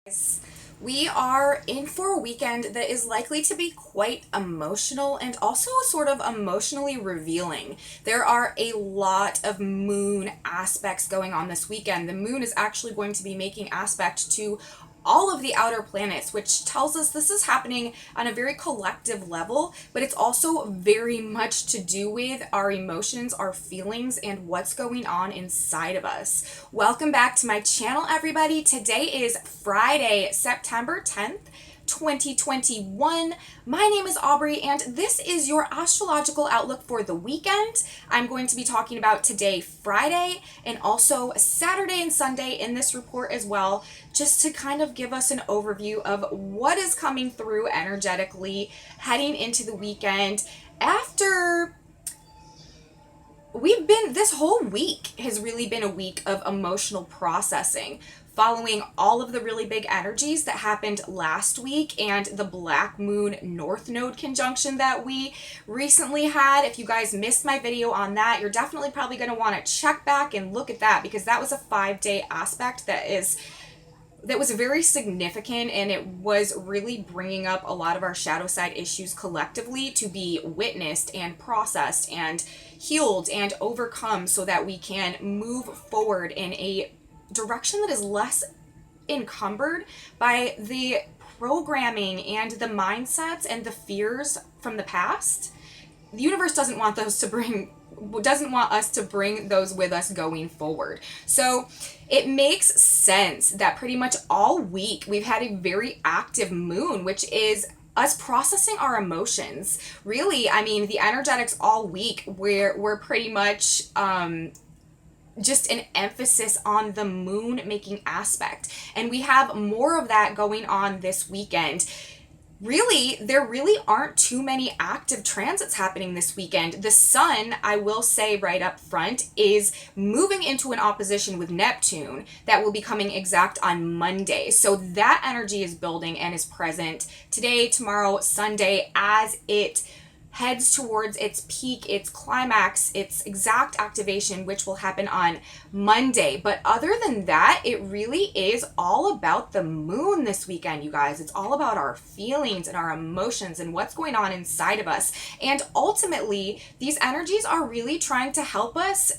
Guys, we are in for a weekend that is likely to be quite emotional and also sort of emotionally revealing. There are a lot of moon aspects going on this weekend. The moon is actually going to be making aspect to all of the outer planets, which tells us this is happening on a very collective level, but it's also very much to do with our emotions, our feelings, and what's going on inside of us. Welcome back to my channel, everybody. Today is Friday, September 10th. 2021. My name is Aubrey, and this is your astrological outlook for the weekend. I'm going to be talking about today, Friday, and also Saturday and Sunday in this report as well, just to kind of give us an overview of what is coming through energetically heading into the weekend after this whole week has really been a week of emotional processing following all of the really big energies that happened last week and the Black Moon North Node conjunction that we recently had. If you guys missed my video on that, you're definitely probably going to want to check back and look at that, because that was a 5-day aspect that was very significant, and it was really bringing up a lot of our shadow side issues collectively to be witnessed and processed and healed and overcome, so that we can move forward in a direction that is less encumbered by the programming and the mindsets and the fears from the past. The universe doesn't want us to bring those with us going forward. So it makes sense that pretty much all week we've had a very active moon, which is us processing our emotions. Really, I mean, the energetics all week we're pretty much just an emphasis on the moon making aspect. And we have more of that going on this weekend. Really, there really aren't too many active transits happening this weekend. The sun, I will say right up front, is moving into an opposition with Neptune that will be coming exact on Monday. So that energy is building and is present today, tomorrow, Sunday, as it heads towards its peak, its climax, its exact activation, which will happen on Monday. But other than that, it really is all about the moon this weekend, you guys. It's all about our feelings and our emotions and what's going on inside of us. And ultimately, these energies are really trying to help us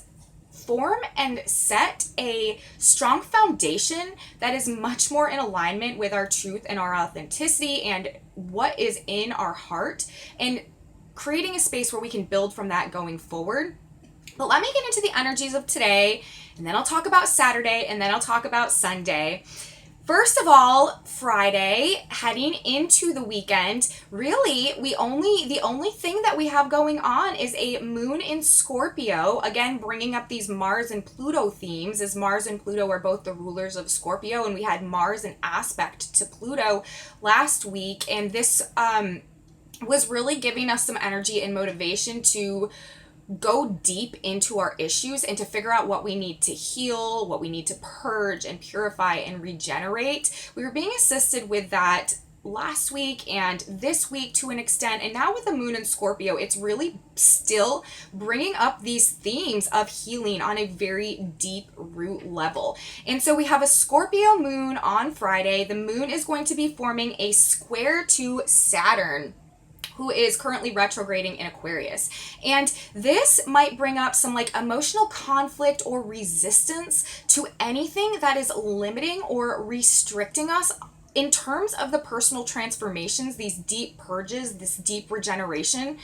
form and set a strong foundation that is much more in alignment with our truth and our authenticity and what is in our heart, and creating a space where we can build from that going forward. But let me get into the energies of today, and then I'll talk about Saturday, and then I'll talk about Sunday. First of all, Friday, heading into the weekend, really, the only thing that we have going on is a moon in Scorpio, again, bringing up these Mars and Pluto themes, as Mars and Pluto are both the rulers of Scorpio, and we had Mars in aspect to Pluto last week, and this was really giving us some energy and motivation to go deep into our issues and to figure out what we need to heal, what we need to purge and purify and regenerate. We were being assisted with that last week and this week to an extent, and now with the moon in Scorpio, it's really still bringing up these themes of healing on a very deep root level. And so we have a Scorpio moon on Friday. The moon is going to be forming a square to Saturn, who is currently retrograding in Aquarius. And this might bring up some emotional conflict or resistance to anything that is limiting or restricting us in terms of the personal transformations, these deep purges, this deep regeneration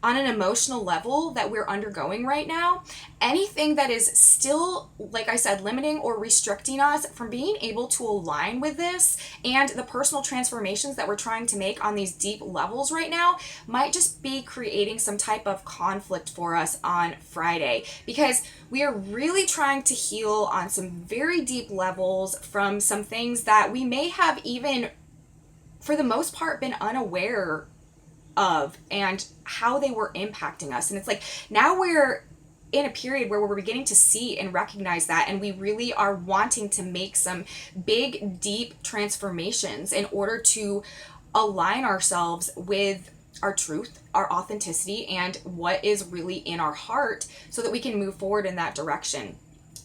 on an emotional level that we're undergoing right now. Anything that is still, like I said, limiting or restricting us from being able to align with this and the personal transformations that we're trying to make on these deep levels right now might just be creating some type of conflict for us on Friday, because we are really trying to heal on some very deep levels from some things that we may have even, for the most part, been unaware of and how they were impacting us. And it's like now we're in a period where we're beginning to see and recognize that, and we really are wanting to make some big, deep transformations in order to align ourselves with our truth, our authenticity, and what is really in our heart, so that we can move forward in that direction.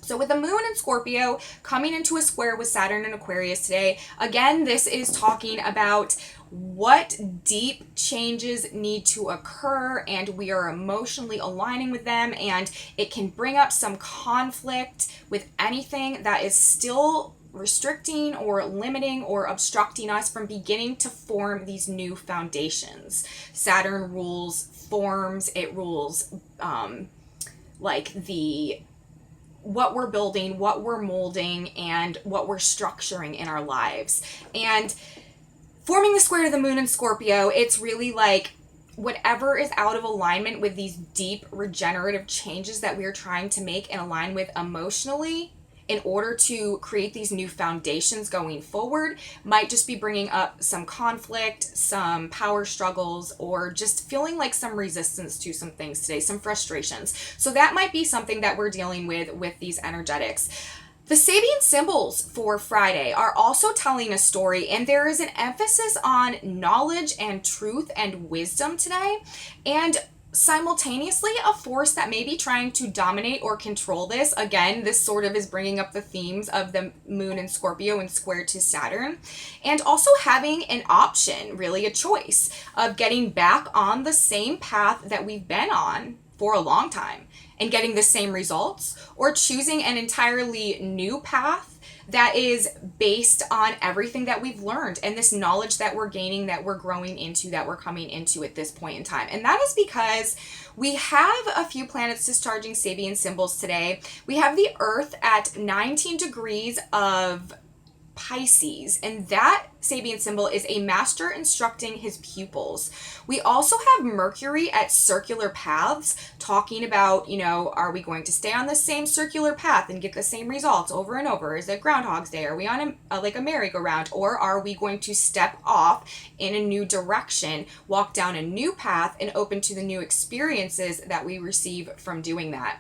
So with the moon in Scorpio coming into a square with Saturn in Aquarius today, again, this is talking about what deep changes need to occur, and we are emotionally aligning with them, and it can bring up some conflict with anything that is still restricting or limiting or obstructing us from beginning to form these new foundations. Saturn rules forms, it rules what we're building, what we're molding, and what we're structuring in our lives. And forming the square to the moon in Scorpio, it's really like whatever is out of alignment with these deep regenerative changes that we are trying to make and align with emotionally in order to create these new foundations going forward might just be bringing up some conflict, some power struggles, or just feeling like some resistance to some things today, some frustrations. So that might be something that we're dealing with these energetics. The Sabian symbols for Friday are also telling a story, and there is an emphasis on knowledge and truth and wisdom today, and simultaneously a force that may be trying to dominate or control this. Again, this sort of is bringing up the themes of the moon in Scorpio and square to Saturn, and also having an option, really a choice of getting back on the same path that we've been on for a long time and getting the same results, or choosing an entirely new path that is based on everything that we've learned and this knowledge that we're gaining, that we're growing into, that we're coming into at this point in time. And that is because we have a few planets discharging Sabian symbols today. We have the Earth at 19 degrees of Pisces, and that Sabian symbol is a master instructing his pupils. We also have Mercury at circular paths, talking about, are we going to stay on the same circular path and get the same results over and over? Is it Groundhog's Day? Are we on like a merry-go-round? Or are we going to step off in a new direction, walk down a new path, and open to the new experiences that we receive from doing that?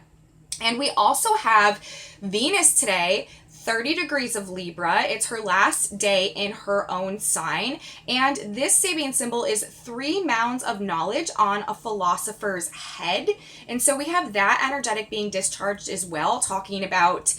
And we also have Venus today, 30 degrees of Libra. It's her last day in her own sign. And this Sabian symbol is 3 mounds of knowledge on a philosopher's head. And so we have that energetic being discharged as well, talking about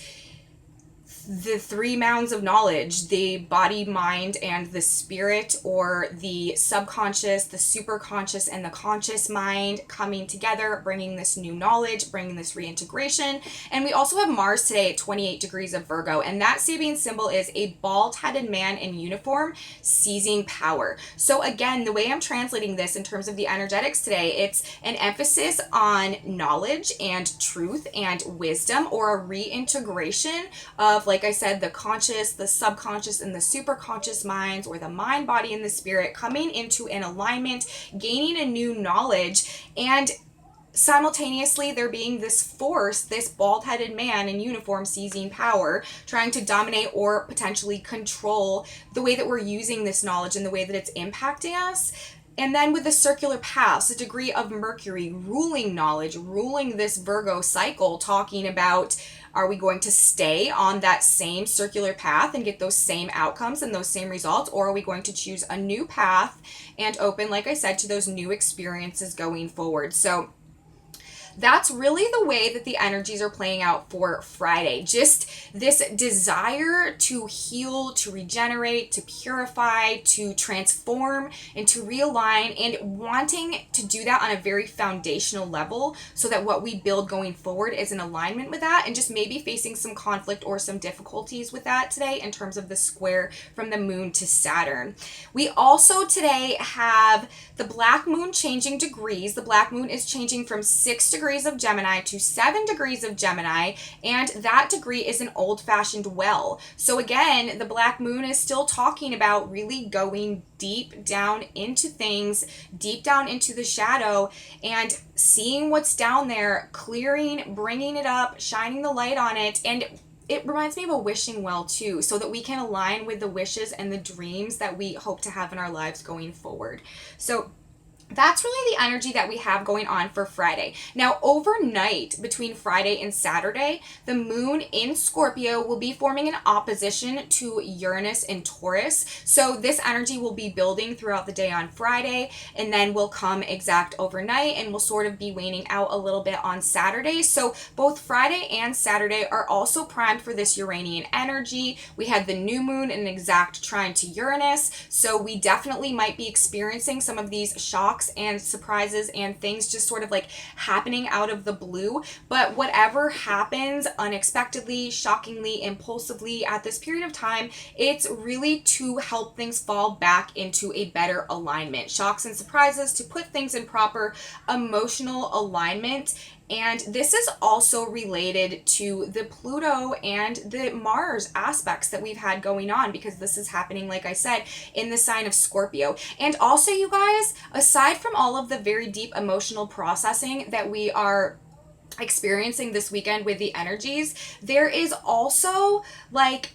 the 3 mounds of knowledge, the body, mind, and the spirit, or the subconscious, the superconscious, and the conscious mind coming together, bringing this new knowledge, bringing this reintegration. And we also have Mars today at 28 degrees of Virgo, and that Sabian symbol is a bald-headed man in uniform seizing power. So again, the way I'm translating this in terms of the energetics today, it's an emphasis on knowledge and truth and wisdom, or a reintegration of, like I said, the conscious, the subconscious, and the superconscious minds, or the mind, body, and the spirit coming into an alignment, gaining a new knowledge, and simultaneously there being this force, this bald-headed man in uniform seizing power, trying to dominate or potentially control the way that we're using this knowledge and the way that it's impacting us. And then with the circular paths, a degree of Mercury ruling knowledge, ruling this Virgo cycle, talking about, are we going to stay on that same circular path and get those same outcomes and those same results? Or are we going to choose a new path and open, like I said, to those new experiences going forward? So that's really the way that the energies are playing out for Friday. Just this desire to heal, to regenerate, to purify, to transform, and to realign, and wanting to do that on a very foundational level so that what we build going forward is in alignment with that, and just maybe facing some conflict or some difficulties with that today in terms of the square from the moon to Saturn. We also today have the black moon changing degrees. The black moon is changing from 6 degrees of Gemini to 7 degrees of Gemini, and that degree is an old-fashioned well. So again, the black moon is still talking about really going deep down into things, deep down into the shadow, and seeing what's down there, clearing, bringing it up, shining the light on it. And it reminds me of a wishing well too, so that we can align with the wishes and the dreams that we hope to have in our lives going forward. So that's really the energy that we have going on for Friday. Now, overnight between Friday and Saturday, the moon in Scorpio will be forming an opposition to Uranus in Taurus. So this energy will be building throughout the day on Friday and then will come exact overnight and will sort of be waning out a little bit on Saturday. So both Friday and Saturday are also primed for this Uranian energy. We had the new moon in an exact trine to Uranus. So we definitely might be experiencing some of these shocks and surprises and things just sort of like happening out of the blue. But whatever happens unexpectedly, shockingly, impulsively at this period of time, it's really to help things fall back into a better alignment. Shocks and surprises to put things in proper emotional alignment. And this is also related to the Pluto and the Mars aspects that we've had going on, because this is happening, like I said, in the sign of Scorpio. And also, you guys, aside from all of the very deep emotional processing that we are experiencing this weekend with the energies, there is also like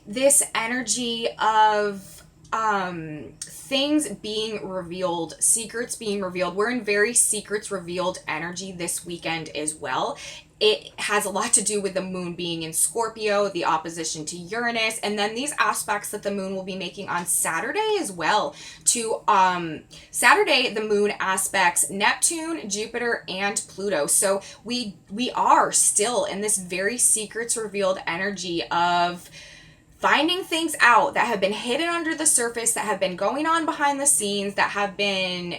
this energy of things being revealed, secrets being revealed. We're in very secrets revealed energy this weekend as well. It has a lot to do with the moon being in Scorpio, the opposition to Uranus, and then these aspects that the moon will be making on Saturday as well. To Saturday, the moon aspects Neptune, Jupiter, and Pluto. So we are still in this very secrets revealed energy of finding things out that have been hidden under the surface, that have been going on behind the scenes, that have been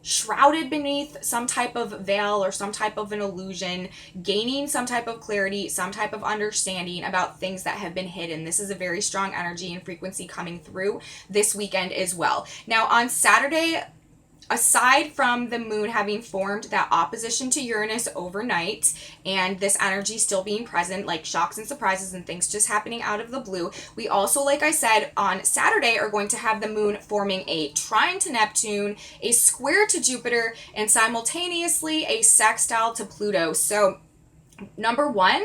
shrouded beneath some type of veil or some type of an illusion, gaining some type of clarity, some type of understanding about things that have been hidden. This is a very strong energy and frequency coming through this weekend as well. Now, on Saturday, aside from the moon having formed that opposition to Uranus overnight and this energy still being present, like shocks and surprises and things just happening out of the blue, we also, like I said, on Saturday are going to have the moon forming a trine to Neptune, a square to Jupiter, and simultaneously a sextile to Pluto. So, number one,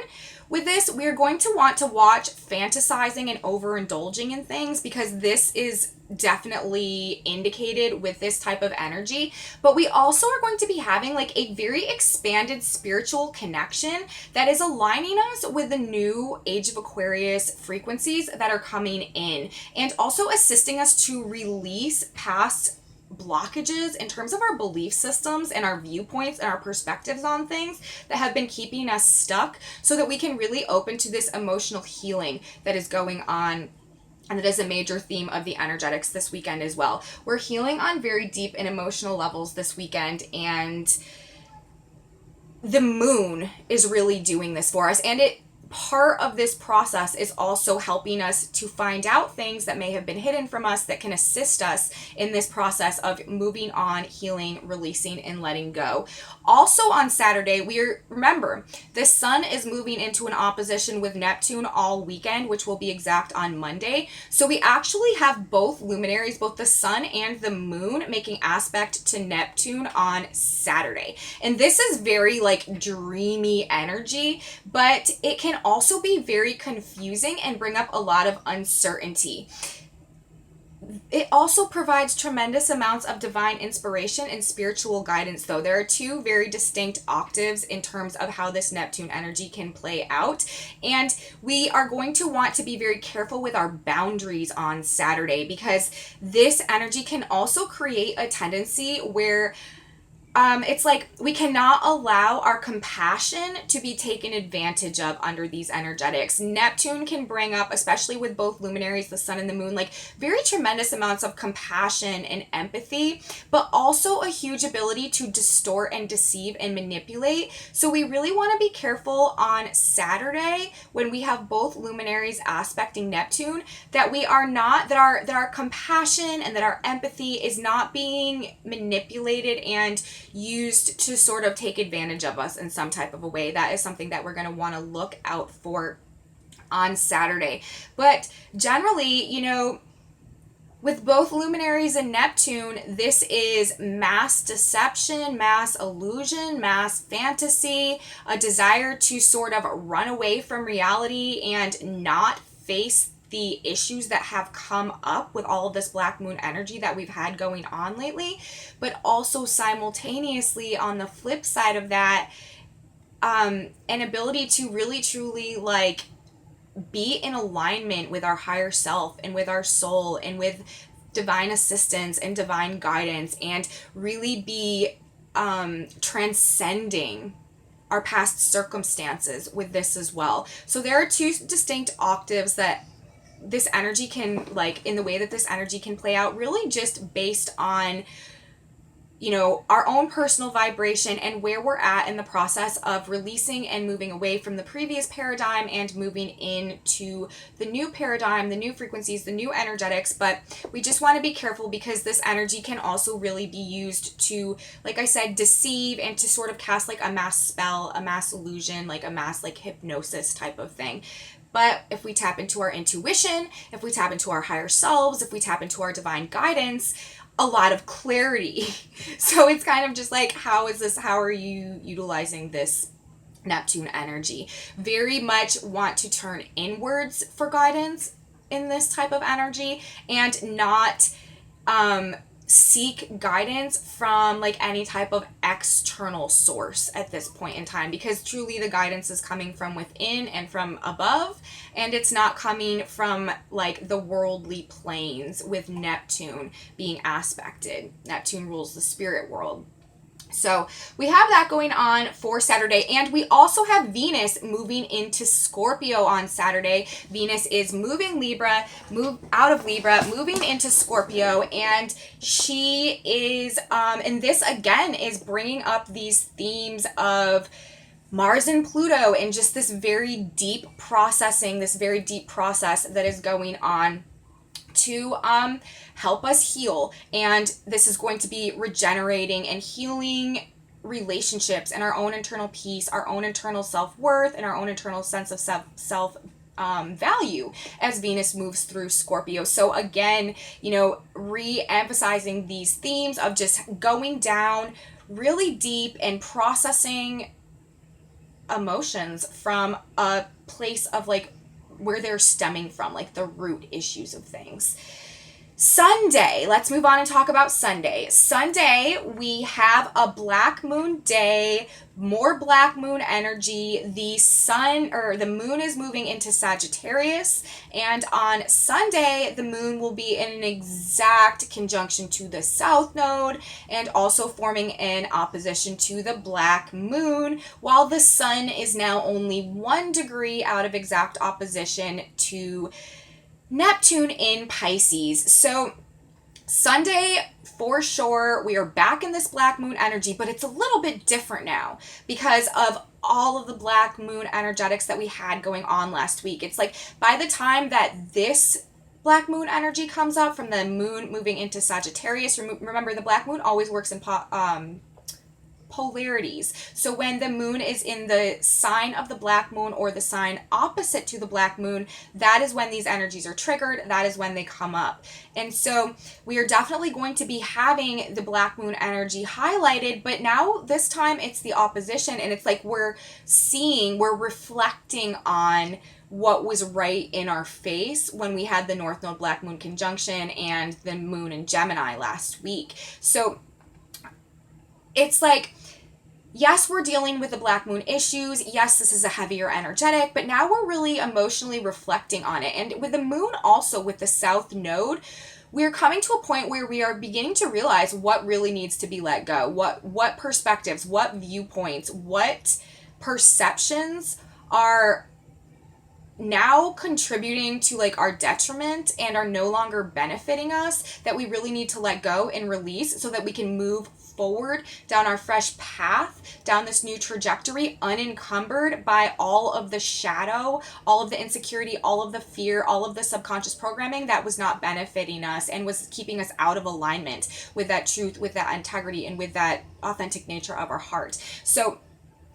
with this, we are going to want to watch fantasizing and overindulging in things, because this is definitely indicated with this type of energy. But we also are going to be having like a very expanded spiritual connection that is aligning us with the new Age of Aquarius frequencies that are coming in, and also assisting us to release past blockages in terms of our belief systems and our viewpoints and our perspectives on things that have been keeping us stuck, so that we can really open to this emotional healing that is going on. And that is a major theme of the energetics this weekend as well. We're healing on very deep and emotional levels this weekend, and the moon is really doing this for us. And part of this process is also helping us to find out things that may have been hidden from us that can assist us in this process of moving on, healing, releasing, and letting go. Also on Saturday, remember, the sun is moving into an opposition with Neptune all weekend, which will be exact on Monday. So we actually have both luminaries, both the sun and the moon, making aspect to Neptune on Saturday. And this is very like dreamy energy, but it can also be very confusing and bring up a lot of uncertainty. It also provides tremendous amounts of divine inspiration and spiritual guidance, though. There are two very distinct octaves in terms of how this Neptune energy can play out. And we are going to want to be very careful with our boundaries on Saturday, because this energy can also create a tendency where it's like we cannot allow our compassion to be taken advantage of under these energetics. Neptune can bring up, especially with both luminaries, the sun and the moon, like very tremendous amounts of compassion and empathy, but also a huge ability to distort and deceive and manipulate. So we really want to be careful on Saturday when we have both luminaries aspecting Neptune, that we are not, that our compassion and that our empathy is not being manipulated and used to sort of take advantage of us in some type of a way. That is something that we're going to want to look out for on Saturday. But generally, with both luminaries and Neptune, this is mass deception, mass illusion, mass fantasy, a desire to sort of run away from reality and not face the issues that have come up with all of this black moon energy that we've had going on lately, but also simultaneously on the flip side of that, an ability to really truly like be in alignment with our higher self and with our soul and with divine assistance and divine guidance, and really be transcending our past circumstances with this as well. So there are two distinct octaves that this energy can, like, in the way that this energy can play out, really just based on, you know, our own personal vibration and where we're at in the process of releasing and moving away from the previous paradigm and moving into the new paradigm, the new frequencies, the new energetics. But we just want to be careful because this energy can also really be used to, like I said, deceive and to sort of cast like a mass spell, a mass illusion, like a mass like hypnosis type of thing. But if we tap into our intuition, if we tap into our higher selves, if we tap into our divine guidance, a lot of clarity. So it's kind of just like, how are you utilizing this Neptune energy? Very much want to turn inwards for guidance in this type of energy, and not seek guidance from like any type of external source at this point in time, because truly the guidance is coming from within and from above, and it's not coming from like the worldly planes with Neptune being aspected. Neptune rules the spirit world. So we have that going on for Saturday, and we also have Venus moving into Scorpio on Saturday. Venus is moving out of Libra, moving into Scorpio, and she is, and this again is bringing up these themes of Mars and Pluto and just this very deep processing, this very deep process that is going on to help us heal. And this is going to be regenerating and healing relationships and our own internal peace, our own internal self-worth, and our own internal sense of self value as Venus moves through Scorpio. So again, you know, re-emphasizing these themes of just going down really deep and processing emotions from a place of like where they're stemming from, like the root issues of things. Sunday, let's move on and talk about Sunday. Sunday, we have a black moon day, more black moon energy. The sun, or the moon, is moving into Sagittarius, and on Sunday, the moon will be in an exact conjunction to the south node and also forming an opposition to the black moon, while the sun is now only 1 degree out of exact opposition to Neptune in Pisces. So Sunday, for sure, we are back in this black moon energy, but it's a little bit different now because of all of the black moon energetics that we had going on last week. It's like by the time that this black moon energy comes up from the moon moving into Sagittarius, remember the black moon always works in polarities. So when the moon is in the sign of the black moon or the sign opposite to the black moon, that is when these energies are triggered. That is when they come up. And so we are definitely going to be having the black moon energy highlighted, but now this time it's the opposition, and it's like we're reflecting on what was right in our face when we had the North Node black moon conjunction and the moon in Gemini last week. So it's like, yes, we're dealing with the black moon issues. Yes, this is a heavier energetic, but now we're really emotionally reflecting on it. And with the moon also with the south node, we're coming to a point where we are beginning to realize what really needs to be let go. What perspectives, what viewpoints, what perceptions are now contributing to like our detriment and are no longer benefiting us, that we really need to let go and release so that we can move forward down our fresh path, down this new trajectory, unencumbered by all of the shadow, all of the insecurity, all of the fear, all of the subconscious programming that was not benefiting us and was keeping us out of alignment with that truth, with that integrity, and with that authentic nature of our heart. So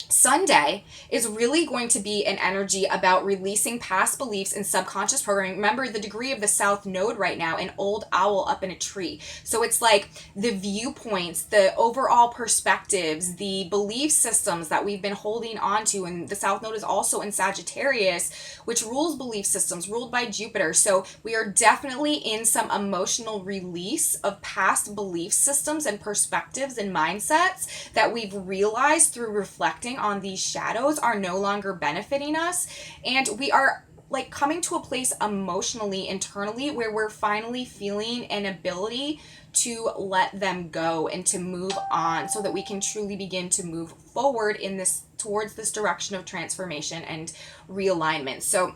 Sunday is really going to be an energy about releasing past beliefs and subconscious programming. Remember the degree of the south node right now, an old owl up in a tree. So it's like the viewpoints, the overall perspectives, the belief systems that we've been holding on to. And the south node is also in Sagittarius, which rules belief systems, ruled by Jupiter. So we are definitely in some emotional release of past belief systems and perspectives and mindsets that we've realized through reflecting on these shadows are no longer benefiting us. And we are like coming to a place emotionally, internally, where we're finally feeling an ability to let them go and to move on so that we can truly begin to move forward in this, towards this direction of transformation and realignment. So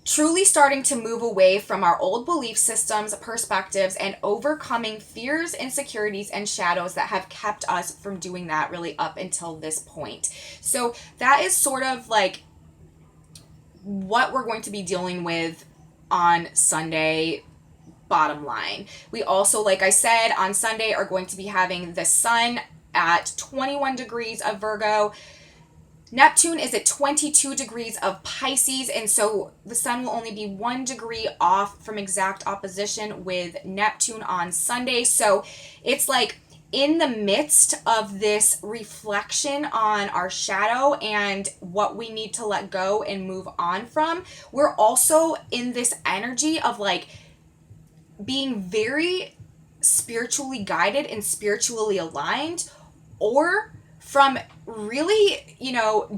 truly starting to move away from our old belief systems, perspectives, and overcoming fears, insecurities, and shadows that have kept us from doing that really up until this point. So that is sort of like what we're going to be dealing with on Sunday, bottom line. We also, like I said, on Sunday are going to be having the sun at 21 degrees of Virgo. Neptune is at 22 degrees of Pisces, and so the sun will only be 1 degree off from exact opposition with Neptune on Sunday. So it's like in the midst of this reflection on our shadow and what we need to let go and move on from, we're also in this energy of like being very spiritually guided and spiritually aligned, or from really,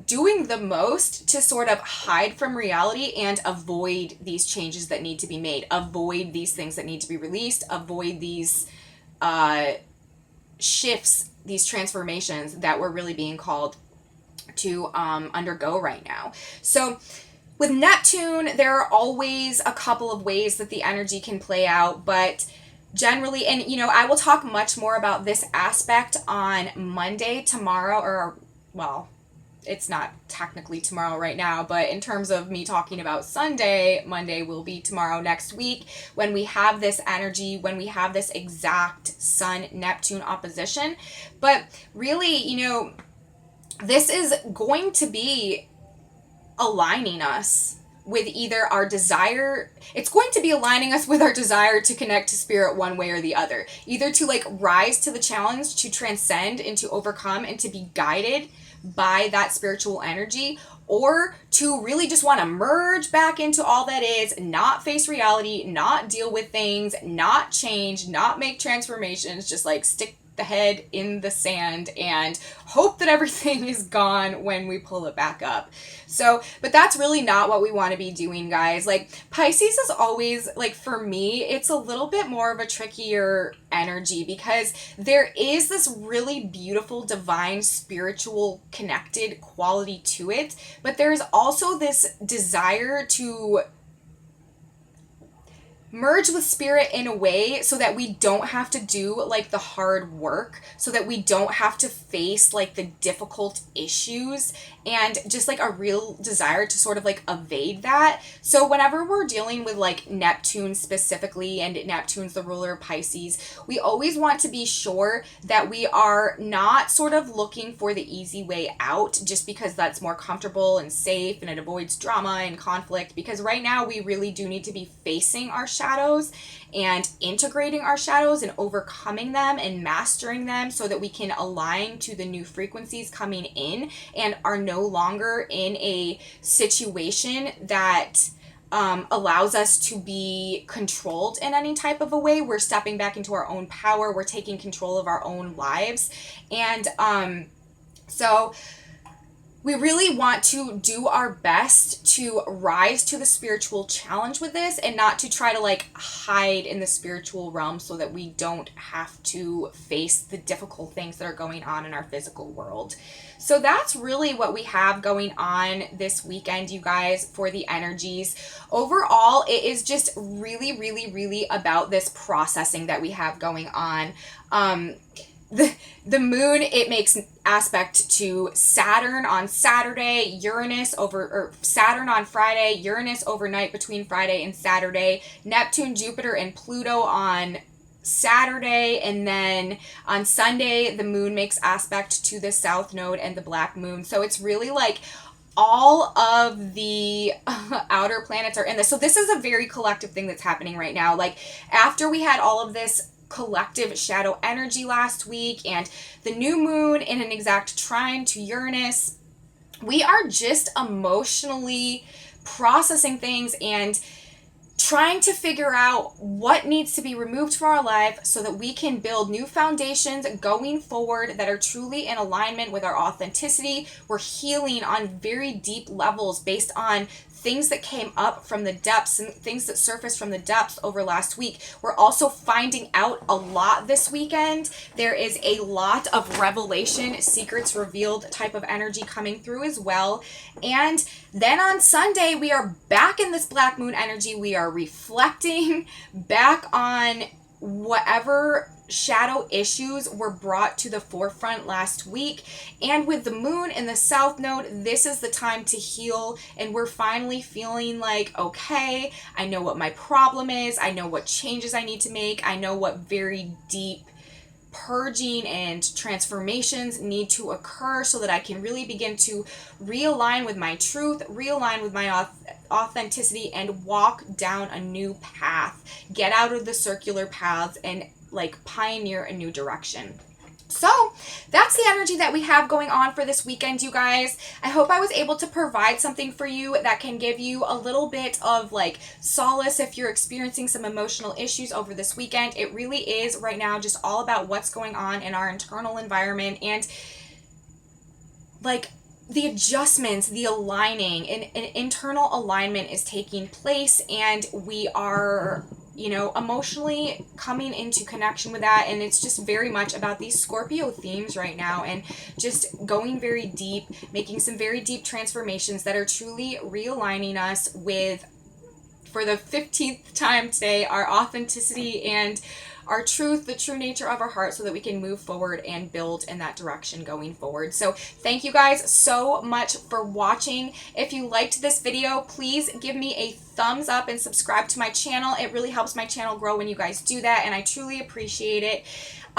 doing the most to sort of hide from reality and avoid these changes that need to be made, avoid these things that need to be released, avoid these shifts, these transformations that we're really being called to undergo right now. So with Neptune, there are always a couple of ways that the energy can play out, but generally, and I will talk much more about this aspect on Monday, tomorrow, or well, it's not technically tomorrow right now, but in terms of me talking about Sunday, Monday will be tomorrow next week when we have this energy, when we have this exact Sun-Neptune opposition. But really, this is going to be aligning us with either our desire, it's going to be aligning us with our desire to connect to spirit one way or the other. Either to like rise to the challenge, to transcend and to overcome and to be guided by that spiritual energy, or to really just want to merge back into all that is, not face reality, not deal with things, not change, not make transformations, just like stick the head in the sand and hope that everything is gone when we pull it back up. So, but that's really not what we want to be doing, guys. Like Pisces is always, like for me, it's a little bit more of a trickier energy because there is this really beautiful, divine, spiritual, connected quality to it, but there's also this desire to merge with spirit in a way so that we don't have to do like the hard work, so that we don't have to face like the difficult issues, and just like a real desire to sort of like evade that. So whenever we're dealing with like Neptune specifically, and Neptune's the ruler of Pisces, we always want to be sure that we are not sort of looking for the easy way out just because that's more comfortable and safe and it avoids drama and conflict, because right now we really do need to be facing our shadows and integrating our shadows and overcoming them and mastering them so that we can align to the new frequencies coming in and are no longer in a situation that allows us to be controlled in any type of a way. We're stepping back into our own power. We're taking control of our own lives. And so we really want to do our best to rise to the spiritual challenge with this and not to try to like hide in the spiritual realm so that we don't have to face the difficult things that are going on in our physical world. So that's really what we have going on this weekend, you guys, for the energies. Overall, it is just really, really, really about this processing that we have going on. The moon, it makes aspect to Saturn on Saturday, Saturn on Friday, Uranus overnight between Friday and Saturday, Neptune, Jupiter, and Pluto on Saturday, and then on Sunday the moon makes aspect to the south node and the black moon. So it's really like all of the outer planets are in this. So this is a very collective thing that's happening right now. Like after we had all of this collective shadow energy last week and the new moon in an exact trine to Uranus, we are just emotionally processing things and trying to figure out what needs to be removed from our life so that we can build new foundations going forward that are truly in alignment with our authenticity. We're healing on very deep levels based on things that came up from the depths and things that surfaced from the depths over last week. We're also finding out a lot this weekend. There is a lot of revelation, secrets revealed type of energy coming through as well. And then on Sunday, we are back in this black moon energy. We are reflecting back on whatever shadow issues were brought to the forefront last week. And with the moon in the south node, this is the time to heal, and we're finally feeling like, okay, I know what my problem is, I know what changes I need to make, I know what very deep purging and transformations need to occur so that I can really begin to realign with my truth, realign with my authenticity, and walk down a new path, get out of the circular paths and like pioneer a new direction. So that's the energy that we have going on for this weekend, you guys. I hope I was able to provide something for you that can give you a little bit of like solace if you're experiencing some emotional issues over this weekend. It really is right now just all about what's going on in our internal environment and like the adjustments, the aligning, an internal alignment is taking place, and we are, you know, emotionally coming into connection with that. And it's just very much about these Scorpio themes right now and just going very deep, making some very deep transformations that are truly realigning us with, for the 15th time today, our authenticity and our truth, the true nature of our heart, so that we can move forward and build in that direction going forward. So thank you guys so much for watching. If you liked this video, please give me a thumbs up and subscribe to my channel. It really helps my channel grow when you guys do that, and I truly appreciate it.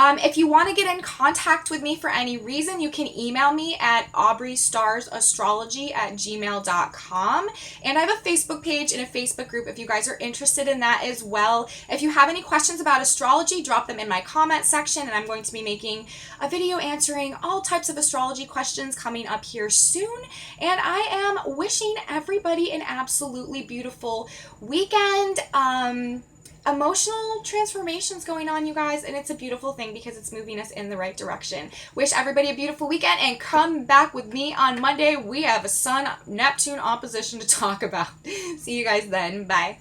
If you want to get in contact with me for any reason, you can email me at aubreystarssastrology@gmail.com. And I have a Facebook page and a Facebook group if you guys are interested in that as well. If you have any questions about astrology, drop them in my comment section, and I'm going to be making a video answering all types of astrology questions coming up here soon. And I am wishing everybody an absolutely beautiful weekend. Emotional transformations going on, you guys, and it's a beautiful thing because it's moving us in the right direction. Wish everybody a beautiful weekend, and come back with me on Monday. We have a Sun Neptune opposition to talk about. See you guys then. Bye.